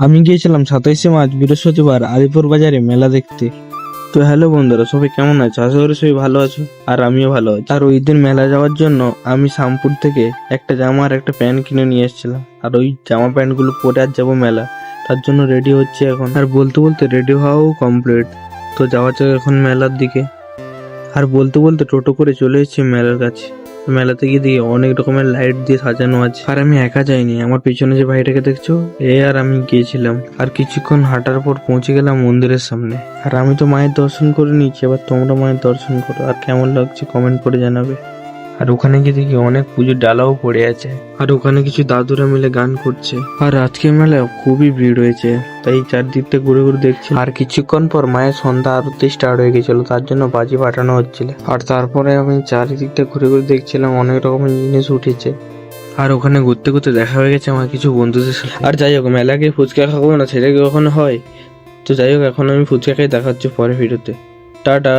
আমি গিয়েছিলাম 27শে মার্চ বৃহস্পতিবার আলিপুর বাজারে মেলা দেখতে। তো হ্যালো বন্ধুরা, সবাই কেমন আছে? আশা করি সবাই ভালো আছো, আর আমিও ভালো আছি। আর ওই দিন মেলা যাওয়ার জন্য আমি শামপুর থেকে একটা জামা আর একটা প্যান্ট কিনে নিয়ে এসেছিলাম, আর ওই জামা প্যান্টগুলো পরে আর যাবো মেলা, তার জন্য রেডি হচ্ছে এখন। আর বলতে বলতে রেডি হওয়াও কমপ্লিট। তো যাওয়া যাক এখন মেলার দিকে। আর বলতে বলতে টোটো করে চলে এসেছি মেলার কাছে। মেলাতে গিয়ে দেখি অনেক রকমের লাইট দিয়ে সাজানো আছে। আর আমি একা যাইনি, আমার পিছনে যে ভাইটাকে দেখছো এ আর আমি গিয়েছিলাম। আর কিছুক্ষণ হাঁটার পর পৌঁছে গেলাম মন্দিরের সামনে। আর আমি তো মায়ের দর্শন করে নিচ্ছি, এবার তোমরা মায়ের দর্শন করো, আর কেমন লাগছে কমেন্ট করে জানাবে। আর ওখানে গিয়ে দেখি অনেক পুজোর ডালাও পড়ে আছে, আর ওখানে কিছু দাদুরা মিলে গান করছে। আর আজকের মেলায় খুবই ভিড় হয়েছে, তাই চারদিকটা ঘুরে ঘুরে দেখছি। আর কিছুক্ষণ পর মায়ের সন্ধ্যা আরতি স্টার্ট হয়ে গেছিল, তার জন্য বাজি ফাটানো হচ্ছিল। আর তারপরে আমি চারিদিকটা ঘুরে ঘুরে দেখছিলাম, অনেক রকমের জিনিস উঠেছে। আর ওখানে ঘুরতে ঘুরতে দেখা হয়ে গেছে আমার কিছু বন্ধুদের সাথে। আর যাই হোক, মেলা গিয়ে ফুচকা খাবো না সেটা কি কখনো হয়? তো যাই হোক, এখন আমি ফুচকা খাই, দেখা হচ্ছে পরে ভিডিওতে। টাটা।